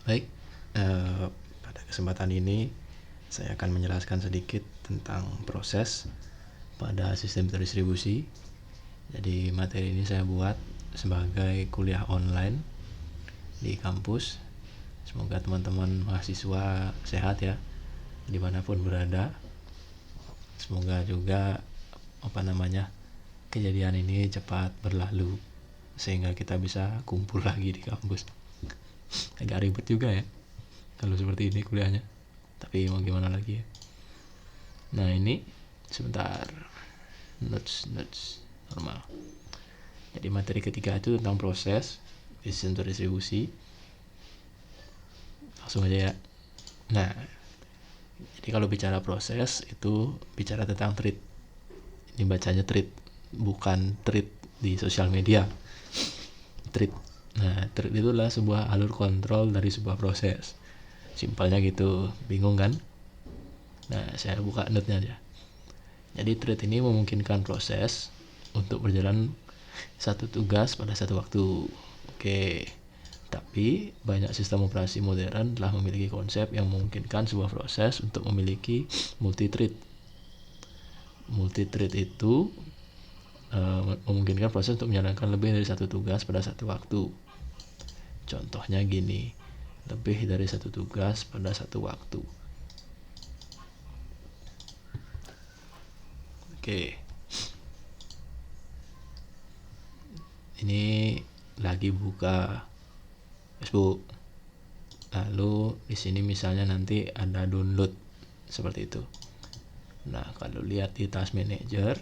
Baik, pada kesempatan ini saya akan menjelaskan sedikit tentang proses pada sistem terdistribusi. Jadi materi ini saya buat sebagai kuliah online di kampus. Semoga teman-teman mahasiswa sehat ya, dimanapun berada. Semoga juga kejadian ini cepat berlalu sehingga kita bisa kumpul lagi di kampus. Agak ribet juga ya kalau seperti ini kuliahnya, tapi mau gimana lagi ya. Nah ini sebentar, notes normal. Jadi materi ketiga itu tentang proses sistem terdistribusi. Langsung aja ya. Nah, jadi kalau bicara proses itu bicara tentang thread. Ini bacanya thread, bukan thread di sosial media. Thread. Nah, thread itu adalah sebuah alur kontrol dari sebuah proses. Simpelnya gitu, bingung kan? Nah, saya buka note-nya aja. Jadi thread ini memungkinkan proses untuk berjalan satu tugas pada satu waktu. Oke. Tapi banyak sistem operasi modern telah memiliki konsep yang memungkinkan sebuah proses untuk memiliki multi-thread. Multi-thread itu memungkinkan proses untuk menjalankan lebih dari satu tugas pada satu waktu. Contohnya gini, lebih dari satu tugas pada satu waktu. Oke. Ini lagi buka Facebook. Lalu di sini misalnya nanti ada download seperti itu. Nah, kalau lihat di Task Manager,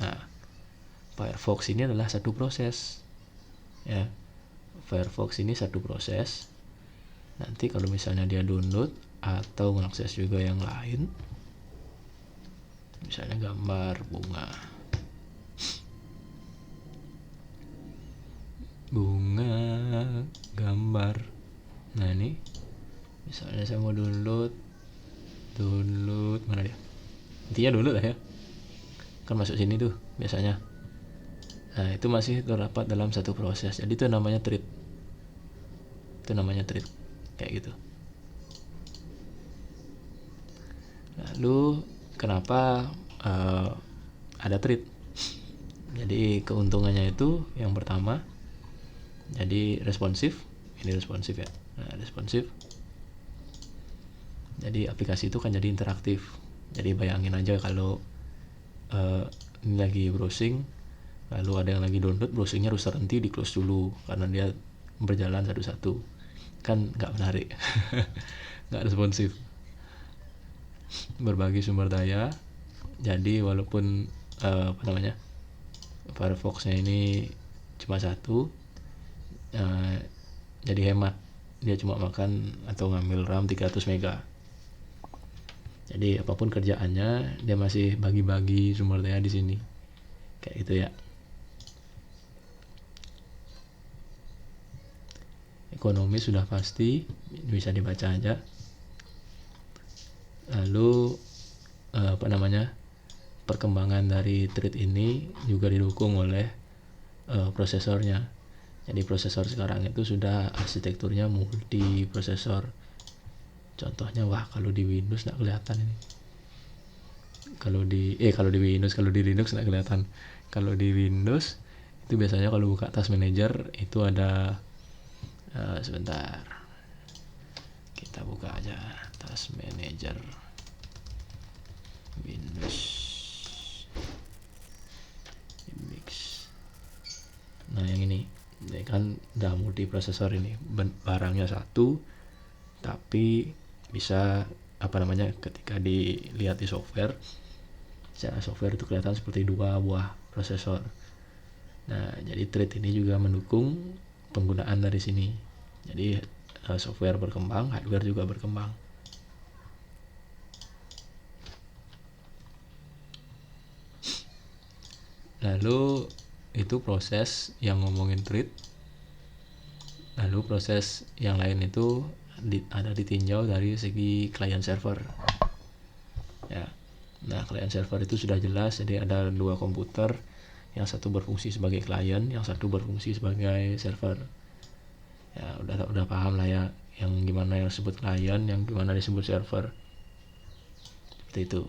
nah Firefox ini adalah satu proses. Ya. Firefox ini satu proses. Nanti kalau misalnya dia download atau mengakses juga yang lain, misalnya gambar bunga gambar. Nah ini misalnya saya mau download mana dia, intinya download lah ya, kan masuk sini tuh biasanya. Nah itu masih terdapat dalam satu proses, jadi itu namanya thread. Kayak gitu. Lalu kenapa ada thread? Jadi keuntungannya itu yang pertama, jadi responsif. Ini responsif ya. Nah, responsif. Jadi aplikasi itu kan jadi interaktif. Jadi bayangin aja kalau ini lagi browsing, lalu ada yang lagi download, browsingnya harus terhenti, di close dulu karena dia berjalan satu-satu. Kan nggak menarik. Nggak responsif. Berbagi sumber daya. Jadi walaupun Firefox-nya ini cuma satu, jadi hemat. Dia cuma makan atau ngambil RAM 300 mega. Jadi apapun kerjaannya dia masih bagi-bagi sumber daya di sini. Kayak gitu ya. Ekonomi sudah pasti, bisa dibaca aja. Lalu perkembangan dari thread ini juga didukung oleh prosesornya. Jadi prosesor sekarang itu sudah arsitekturnya multi prosesor. Contohnya, kalau di Windows nggak kelihatan ini. Kalau di Linux nggak kelihatan. Kalau di Windows itu biasanya kalau buka Task Manager itu ada sebentar. Kita buka aja Task Manager Windows. Nah yang ini kan udah multi prosesor, ini barangnya satu, tapi bisa ketika dilihat di software, secara software itu kelihatan seperti dua buah prosesor. Nah jadi thread ini juga mendukung penggunaan dari sini. Jadi software berkembang, hardware juga berkembang. Lalu itu proses yang ngomongin thread. Lalu proses yang lain itu ada ditinjau dari segi client server ya. Nah client server itu sudah jelas, jadi ada dua komputer, yang satu berfungsi sebagai client, yang satu berfungsi sebagai server. Ya udah paham lah ya, yang gimana yang disebut client, yang gimana disebut server, seperti itu.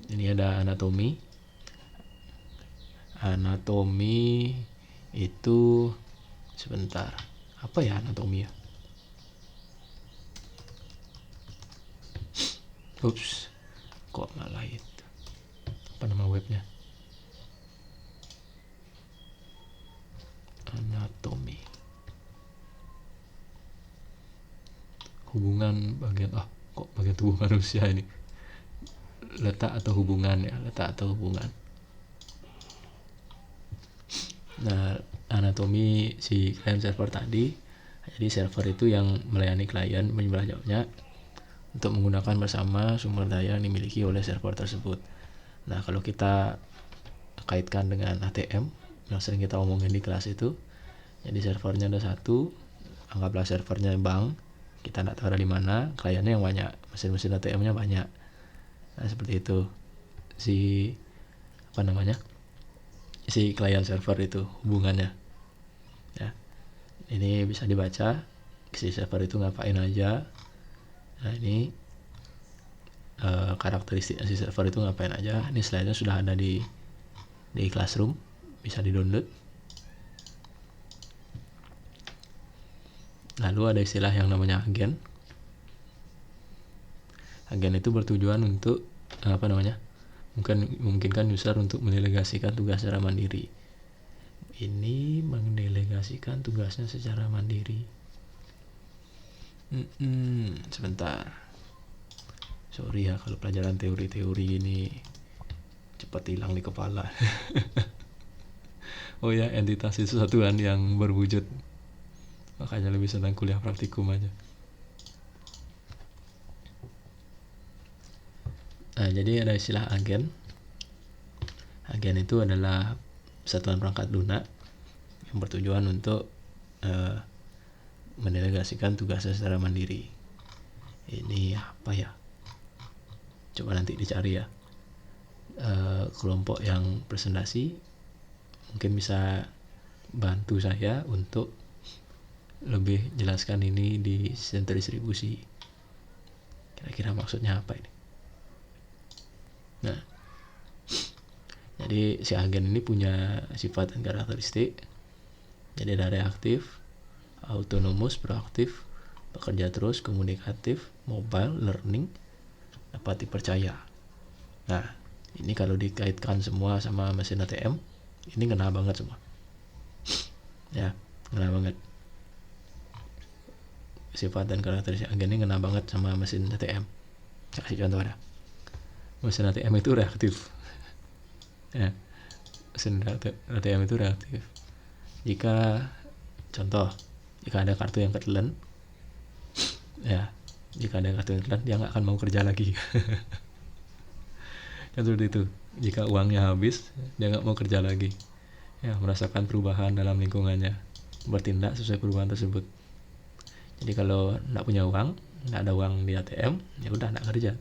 Ini ada anatomi. Anatomi itu sebentar, apa ya anatomi ya? Ups, kok malah itu, apa nama webnya? Anatomi, hubungan bagian, kok bagian tubuh manusia ini, letak atau hubungan ya, letak atau hubungan. Nah, anatomi si client server tadi, jadi server itu yang melayani klien menyebelah jauhnya untuk menggunakan bersama sumber daya yang dimiliki oleh server tersebut. Nah, kalau kita kaitkan dengan ATM yang sering kita omongin di kelas itu, jadi servernya ada satu, anggaplah servernya bank, kita nggak tahu ada di mana, kliennya yang banyak, mesin-mesin ATM-nya banyak. Nah, seperti itu si client server itu hubungannya ya. Ini bisa dibaca si server itu ngapain aja. Nah, ini karakteristiknya si server itu ngapain aja. Ini slide-nya sudah ada di Classroom, bisa di-download. Lalu ada istilah yang namanya agen. Agen itu bertujuan untuk memungkinkan user untuk mendelegasikan tugas secara mandiri. Ini mendelegasikan tugasnya secara mandiri. Sebentar. Sorry ya kalau pelajaran teori-teori ini cepat hilang di kepala. Oh ya, entitas itu satuan yang berwujud. Makanya lebih senang kuliah praktikum aja. Nah, jadi ada istilah agen. Agen itu adalah satuan perangkat lunak yang bertujuan untuk mendelegasikan tugasnya secara mandiri. Ini apa ya? Coba nanti dicari ya. Kelompok yang presentasi mungkin bisa bantu saya untuk lebih jelaskan ini di sistem terdistribusi. Kira-kira maksudnya apa ini? Nah, jadi si agen ini punya sifat dan karakteristik. Jadi ada reaktif, autonomous, proaktif, bekerja terus, komunikatif, mobile, learning, dapat dipercaya. Nah, ini kalau dikaitkan semua sama mesin ATM, ini kena banget semua. Ya, kena banget. Sifat dan karakteristik agen ini kena banget sama mesin ATM. Saya kasih contoh ada. Mesin ATM itu reaktif. Ya, mesin ATM itu reaktif. Jika ada kartu yang ketelan, ya, jika ada kartu yang ketelan, dia nggak akan mau kerja lagi. Kan seperti itu. Jika uangnya habis, dia nggak mau kerja lagi. Ya, merasakan perubahan dalam lingkungannya, bertindak sesuai perubahan tersebut. Jadi kalau nggak punya uang, nggak ada uang di ATM, ya udah nggak kerja.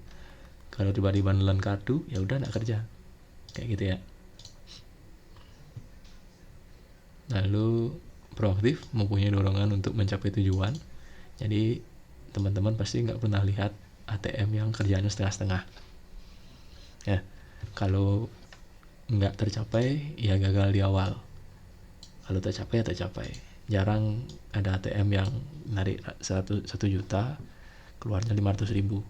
Kalau tiba-tiba nelan kartu, ya udah nggak kerja, kayak gitu ya. Lalu proaktif, mempunyai dorongan untuk mencapai tujuan. Jadi teman-teman pasti nggak pernah lihat ATM yang kerjanya setengah-setengah. Ya, kalau nggak tercapai, ya gagal di awal. Kalau tercapai, ya tercapai. Jarang ada ATM yang narik 1 juta, keluarnya 500.000.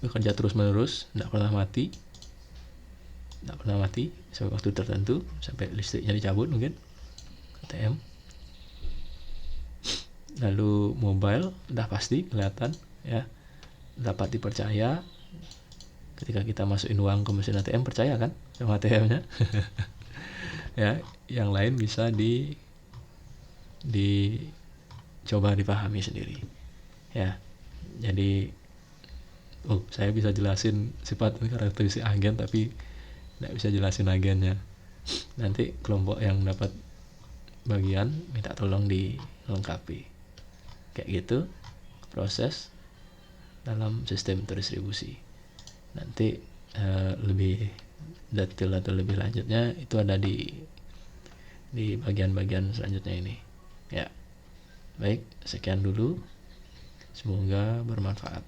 Bekerja terus menerus, nggak pernah mati sampai waktu tertentu, sampai listriknya dicabut mungkin ATM. Lalu mobile udah pasti kelihatan ya, dapat dipercaya. Ketika kita masukin uang ke mesin ATM, percaya kan sama ATM-nya. Ya, yang lain bisa coba dipahami sendiri ya. Jadi saya bisa jelasin sifat dan karakteristik agen tapi tidak bisa jelasin agennya. Nanti kelompok yang dapat bagian minta tolong dilengkapi. Kayak gitu proses dalam sistem terdistribusi. Nanti lebih detail atau lebih lanjutnya itu ada di bagian-bagian selanjutnya ini ya. Baik, sekian dulu, semoga bermanfaat.